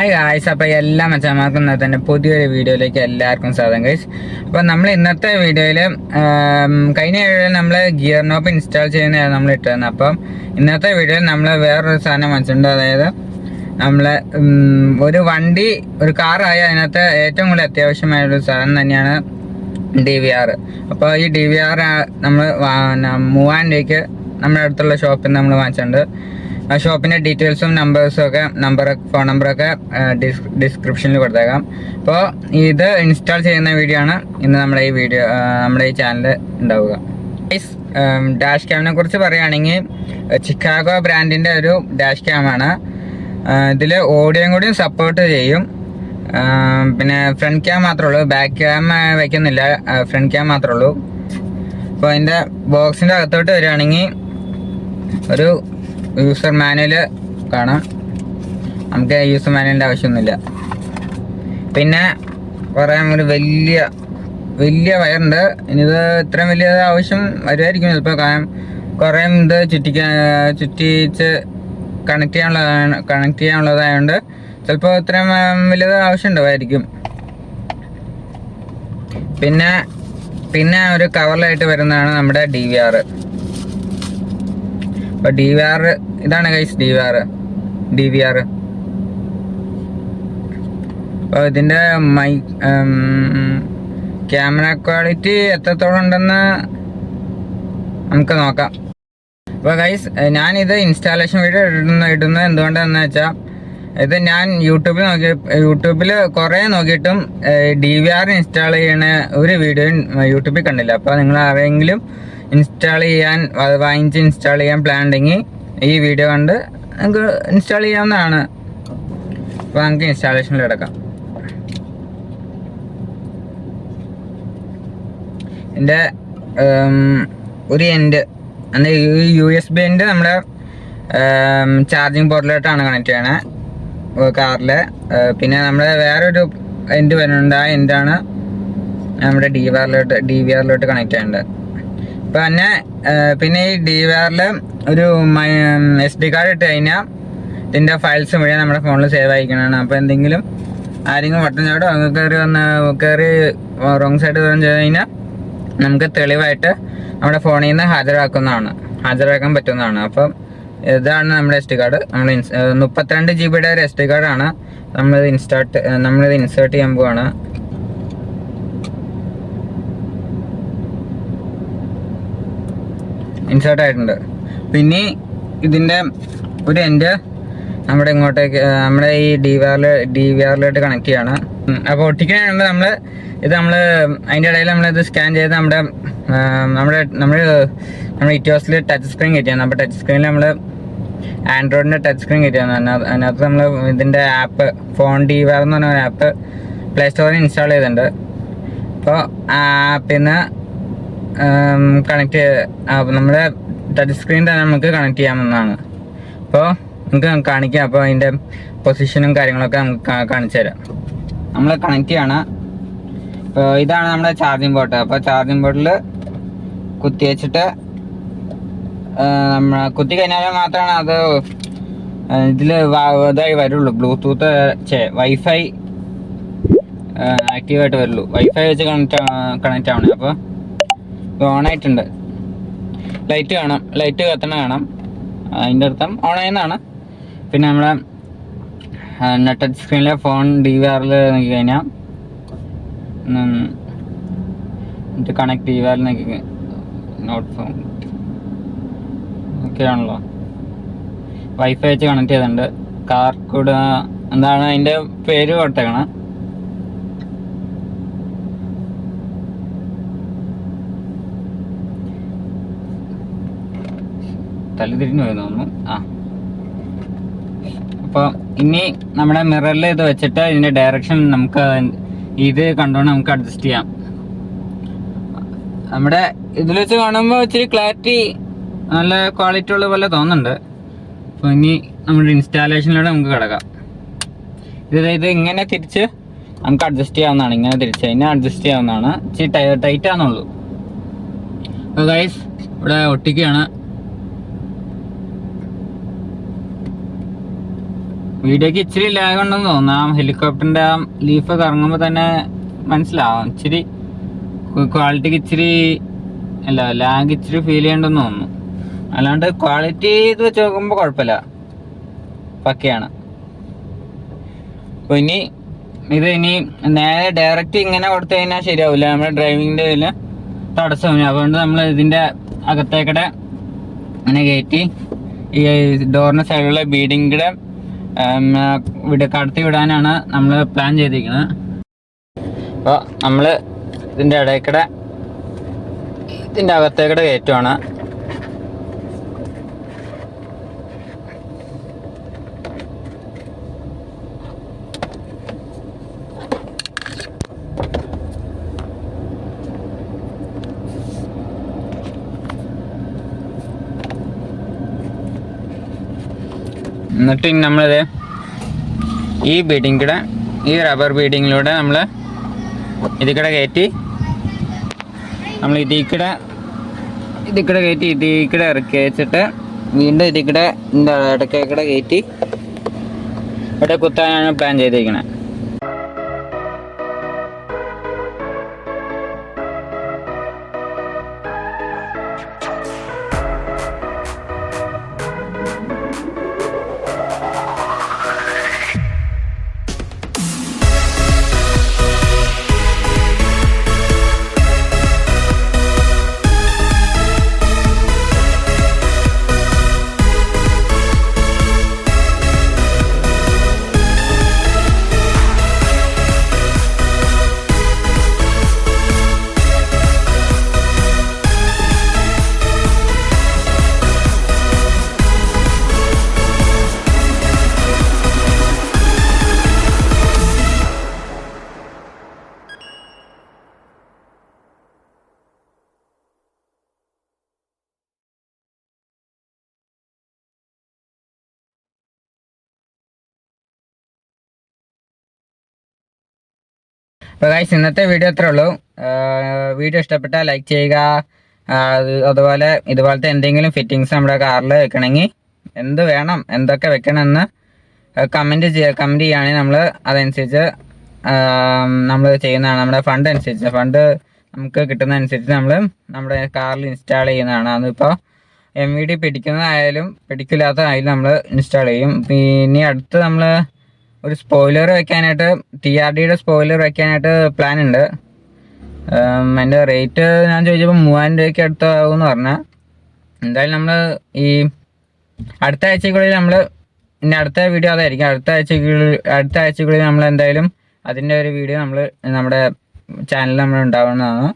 Hi guys, അപ്പോൾ എല്ലാ മച്ചന്മാർക്കും ഇന്നത്തെ തന്നെ പുതിയൊരു വീഡിയോയിലേക്ക് എല്ലാവർക്കും സ്വാഗതം ഗൈസ്. അപ്പോൾ നമ്മൾ ഇന്നത്തെ വീഡിയോയിൽ കഴിഞ്ഞ വീഡിയോയിൽ നമ്മൾ ഗിയർ നോബ് ഇൻസ്റ്റാൾ ചെയ്യുന്നതാണ് നമ്മൾ ഇട്ടിരുന്നത്. അപ്പം ഇന്നത്തെ വീഡിയോയിൽ നമ്മൾ വേറൊരു സാധനം വെച്ചിട്ടുണ്ട്. അതായത് നമ്മൾ ഒരു വണ്ടി, ഒരു കാറായി അതിനകത്ത് ഏറ്റവും കൂടുതൽ അത്യാവശ്യമായൊരു സാധനം തന്നെയാണ് DVR. അപ്പോൾ ഈ DVR നമ്മൾ 3000 രൂപയ്ക്ക് നമ്മുടെ അടുത്തുള്ള ഷോപ്പിൽ നിന്ന് നമ്മൾ വാങ്ങിച്ചിട്ടുണ്ട്. ആ ഷോപ്പിൻ്റെ ഡീറ്റെയിൽസും നമ്പേഴ്സും ഒക്കെ ഫോൺ നമ്പറൊക്കെ ഡിസ്ക്രിപ്ഷനിൽ കൊടുത്തേക്കാം. അപ്പോൾ ഇത് ഇൻസ്റ്റാൾ ചെയ്യുന്ന വീഡിയോ ആണ് ഇന്ന് നമ്മുടെ ഈ ചാനൽ ഉണ്ടാവുക. ഡാഷ് ക്യാമിനെ കുറിച്ച് പറയുകയാണെങ്കിൽ ചിക്കാഗോ ബ്രാൻഡിൻ്റെ ഒരു ഡാഷ് ക്യാമാണ്. ഇതിൽ ഓഡിയോയും കൂടി സപ്പോർട്ട് ചെയ്യും. പിന്നെ ഫ്രണ്ട് ക്യാം മാത്രമേ ഉള്ളൂ, ബാക്ക് ക്യാം വയ്ക്കുന്നില്ല, ഫ്രണ്ട് ക്യാം മാത്രമേ ഉള്ളൂ. അപ്പോൾ അതിൻ്റെ ബോക്സിൻ്റെ അകത്തോട്ട് വരികയാണെങ്കിൽ ഒരു യൂസർ മാനുവൽ കാണാം. നമുക്ക് യൂസർ മാനുവലിൻ്റെ ആവശ്യമൊന്നുമില്ല. പിന്നെ പറയാൻ ഒരു വലിയ വയറുണ്ട്. ഇനിയിത് ഇത്രയും വലിയ ആവശ്യം വരുമായിരിക്കും ചിലപ്പോൾ. കാരണം കുറേ ഇത് ചുറ്റിച്ച് കണക്ട് ചെയ്യാനുള്ളതായതുകൊണ്ട് ചിലപ്പോൾ ഇത്രയും വലിയത് ആവശ്യം ഉണ്ടാവുമായിരിക്കും. പിന്നെ ഒരു കവറിലായിട്ട് വരുന്നതാണ് നമ്മുടെ DVR. അപ്പോൾ DVR ഇതാണ് ഗൈസ്, DVR. അപ്പോൾ ഇതിൻ്റെ ക്യാമറ ക്വാളിറ്റി എത്രത്തോളം ഉണ്ടെന്ന് നമുക്ക് നോക്കാം. അപ്പോൾ ഗൈസ്, ഞാനിത് ഇൻസ്റ്റാളേഷൻ വീഡിയോ ഇടുന്നത് എന്തുകൊണ്ടാണെന്ന് വെച്ചാൽ, ഇത് ഞാൻ യൂട്യൂബിൽ കുറേ നോക്കിയിട്ടും DVR ഇൻസ്റ്റാൾ ചെയ്യണ ഒരു വീഡിയോയും യൂട്യൂബിൽ കണ്ടില്ല. അപ്പോൾ നിങ്ങൾ ആരെങ്കിലും വാങ്ങിച്ച് ഇൻസ്റ്റാൾ ചെയ്യാൻ പ്ലാൻ ഉണ്ടെങ്കിൽ ഈ വീഡിയോ കണ്ട് നമുക്ക് ഇൻസ്റ്റാൾ ചെയ്യാവുന്നതാണ്. അപ്പോൾ നമുക്ക് ഇൻസ്റ്റാളേഷനിൽ കിടക്കാം. എൻ്റെ ഒരു എൻഡ് USB എൻഡ് നമ്മുടെ ചാർജിങ് പോർട്ടിലോട്ടാണ് കണക്ട് ചെയ്യണേ കാറിൽ. പിന്നെ നമ്മുടെ വേറൊരു എൻഡ് വരുന്നുണ്ട്. ആ എൻഡാണ് നമ്മുടെ DVRലോട്ട് കണക്ട് ചെയ്യേണ്ടത്. പിന്നെ ഈ DVRൽ ഒരു SD കാർഡ് ഇട്ട് കഴിഞ്ഞാൽ ഇതിൻ്റെ ഫയൽസ് മുഴുവൻ നമ്മുടെ ഫോണിൽ സേവ് ആയിരിക്കണതാണ്. അപ്പോൾ ആരെങ്കിലും വട്ടം ചാടോ കയറി റോങ് സൈഡ് ചെയ്ത് കഴിഞ്ഞാൽ നമുക്ക് തെളിവായിട്ട് നമ്മുടെ ഫോണിൽ നിന്ന് ഹാജരാക്കാൻ പറ്റുന്നതാണ്. അപ്പം ഇതാണ് നമ്മുടെ SD കാർഡ്. നമ്മൾ 32 GB ഒരു SD കാർഡാണ്. നമ്മളിത് ഇൻസേർട്ട് ചെയ്യാൻ പോവാണ്. ഇൻസേർട്ട് ആയിട്ടുണ്ട്. പിന്നെ ഇതിൻ്റെ ഒരു എൻഡ് നമ്മുടെ ഈ DVRലോട്ട് കണക്ട് ചെയ്യാണ്. അപ്പോൾ ഒട്ടിക്കാനുണ്ട് നമ്മൾ അതിൻ്റെ ഇടയിൽ നമ്മളിത് സ്കാൻ ചെയ്ത് നമ്മുടെ ഇറ്റിയോസിൽ ടച്ച് സ്ക്രീൻ കയറ്റിയാണ്. അപ്പോൾ ടച്ച് സ്ക്രീനിൽ നമ്മൾ ആൻഡ്രോയിഡിൻ്റെ ടച്ച് സ്ക്രീൻ കയറ്റിയാണ്. അതിനകത്ത് നമ്മൾ ഇതിൻ്റെ ആപ്പ് ഫോൺ DVR എന്ന് പറഞ്ഞ ആപ്പ് പ്ലേ സ്റ്റോറിൽ ഇൻസ്റ്റാൾ ചെയ്തിട്ടുണ്ട്. അപ്പോൾ ആ ആപ്പിൽ നിന്ന് നമ്മുടെ ടച്ച് സ്ക്രീൻ തന്നെ നമുക്ക് കണക്ട് ചെയ്യാവുന്നതാണ്. അപ്പോൾ നമുക്ക് കാണിക്കാം. അപ്പോൾ അതിൻ്റെ പൊസിഷനും കാര്യങ്ങളൊക്കെ നമുക്ക് കാണിച്ചു തരാം. നമ്മൾ കണക്ട് ചെയ്യാണ്. ഇപ്പോൾ ഇതാണ് നമ്മുടെ ചാർജിങ് പോർട്ട്. അപ്പോൾ ചാർജിങ് പോർട്ടിൽ കുത്തി വെച്ചിട്ട് കുത്തി കഴിഞ്ഞാൽ മാത്രമാണ് അത് ഇതിൽ ഇതായി വരുള്ളൂ. ബ്ലൂടൂത്ത് വൈഫൈ ആക്റ്റീവായിട്ട് വരുള്ളൂ. വൈഫൈ വെച്ച് കണക്റ്റ് ആവണേ. അപ്പോൾ ഓണായിട്ടുണ്ട്. ലൈറ്റ് കത്തണ കാണാം. അതിൻ്റെ അർത്ഥം ഓണായെന്നാണ്. പിന്നെ നമ്മളെ ടച്ച് സ്ക്രീനിലെ ഫോൺ DVRൽ നോക്കി കഴിഞ്ഞാൽ കണക്ട് DVRൽ നോക്കി നോട്ട് ഫോൺ ഓക്കെ ആണല്ലോ. വൈഫൈ വെച്ച് കണക്ട് ചെയ്തിട്ടുണ്ട്. കാർ കൂടെ എന്താണ് അതിൻ്റെ പേര് കൊടുത്തേക്കണം. തലതിരിഞ്ഞു പോയി തോന്നുന്നു. അപ്പോൾ ഇനി നമ്മുടെ മിററിൽ ഇത് വെച്ചിട്ട് ഇതിൻ്റെ ഡയറക്ഷൻ നമുക്ക് ഇത് കണ്ടുകൊണ്ട് നമുക്ക് അഡ്ജസ്റ്റ് ചെയ്യാം. നമ്മുടെ ഇതിൽ വെച്ച് കാണുമ്പോൾ ഇച്ചിരി ക്ലാരിറ്റി നല്ല ക്വാളിറ്റി ഉള്ള പോലെ തോന്നുന്നുണ്ട്. അപ്പോൾ ഇനി നമ്മുടെ ഇൻസ്റ്റാളേഷനിലൂടെ നമുക്ക് കിടക്കാം. ഇത് ഇങ്ങനെ തിരിച്ച് നമുക്ക് അഡ്ജസ്റ്റ് ചെയ്യാവുന്നതാണ്. ഇങ്ങനെ തിരിച്ച് കഴിഞ്ഞാൽ അഡ്ജസ്റ്റ് ചെയ്യാവുന്നതാണ്. ഇച്ചിരി ടൈറ്റ് ആണെന്നുള്ളൂ. അപ്പോൾ ഗൈസ്, ഇവിടെ ഒട്ടിക്കുകയാണ്. വീഡിയോക്ക് ഇച്ചിരി ലാഗ് ഉണ്ടെന്ന് തോന്നാം. ഹെലികോപ്റ്ററിന്റെ ആ ലീഫ് കറങ്ങുമ്പോൾ തന്നെ മനസ്സിലാവും. ഇച്ചിരി ക്വാളിറ്റിക്ക് ഇച്ചിരി ലാഗ് ഇച്ചിരി ഫീൽ ചെയ്യണ്ടെന്ന് തോന്നുന്നു. അല്ലാണ്ട് ക്വാളിറ്റി ഇത് വെച്ച് നോക്കുമ്പോൾ കുഴപ്പമില്ല, പക്കയാണ്. അപ്പോൾ ഇനി നേരെ ഡയറക്റ്റ് ഇങ്ങനെ കൊടുത്തു കഴിഞ്ഞാൽ ശരിയാവില്ല. നമ്മുടെ ഡ്രൈവിങ്ങിൻ്റെ ഇതിൽ തടസ്സം. അതുകൊണ്ട് നമ്മൾ ഇതിൻ്റെ അകത്തേക്കടെ ഇങ്ങനെ കയറ്റി ഈ ഡോറിൻ്റെ സൈഡിലുള്ള ബീഡിങ്ങിടെ കടത്തി വിടാനാണ് നമ്മൾ പ്ലാൻ ചെയ്തിരിക്കുന്നത്. അപ്പോൾ നമ്മൾ ഇതിൻ്റെ ഇടയ്ക്കടെ ഇതിൻ്റെ അകത്തേക്കടെ കയറ്റുവാണ്. എന്നിട്ട് നമ്മളിത് ഈ റബ്ബർ ബീഡിങ്ങിലൂടെ നമ്മൾ ഇതിക്കടെ കയറ്റി നമ്മൾ ഇതിക്കടെ കയറ്റി ഇതിക്കടെ ഇറക്കി വെച്ചിട്ട് വീണ്ടും ഇതിക്കടെ ഇടയ്ക്കടെ കയറ്റി ഇവിടെ കുത്താനാണ് പ്ലാൻ ചെയ്തിരിക്കുന്നത്. അപ്പോൾ ഗൈസ്, ഇന്നത്തെ വീഡിയോ അത്രേ ഉള്ളൂ. വീഡിയോ ഇഷ്ടപ്പെട്ടാൽ ലൈക്ക് ചെയ്യുക. അതുപോലെ ഇതുപോലത്തെ എന്തെങ്കിലും ഫിറ്റിങ്സ് നമ്മുടെ കാറിൽ വെക്കണമെങ്കിൽ എന്ത് വേണം, എന്തൊക്കെ വെക്കണമെന്ന് കമൻറ്റ് ചെയ്യുകയാണെങ്കിൽ നമ്മൾ അതനുസരിച്ച് നമ്മൾ ചെയ്യുന്നതാണ്. നമ്മുടെ ഫണ്ട് നമുക്ക് കിട്ടുന്നതനുസരിച്ച് നമ്മൾ നമ്മുടെ കാറിൽ ഇൻസ്റ്റാൾ ചെയ്യുന്നതാണ്. അതിപ്പോൾ MVD പിടിക്കുന്നതായാലും പിടിക്കില്ലാത്തതായാലും നമ്മൾ ഇൻസ്റ്റാൾ ചെയ്യും. പിന്നെ അടുത്ത് നമ്മൾ ഒരു സ്പോയിലർ വെക്കാനായിട്ട് TRDയുടെ സ്പോയിലർ വെക്കാനായിട്ട് പ്ലാൻ ഉണ്ട്. അതിൻ്റെ റേറ്റ് ഞാൻ ചോദിച്ചപ്പോൾ 3000 രൂപയ്ക്ക് അടുത്താകുമെന്ന് പറഞ്ഞാൽ. എന്തായാലും നമ്മൾ ഈ അടുത്ത ആഴ്ചക്കുള്ളിൽ അടുത്ത വീഡിയോ അതായിരിക്കും. അടുത്ത ആഴ്ചക്കുള്ളിൽ നമ്മൾ എന്തായാലും അതിൻ്റെ ഒരു വീഡിയോ നമ്മുടെ ചാനലിൽ ഉണ്ടാവുന്നതാണ്.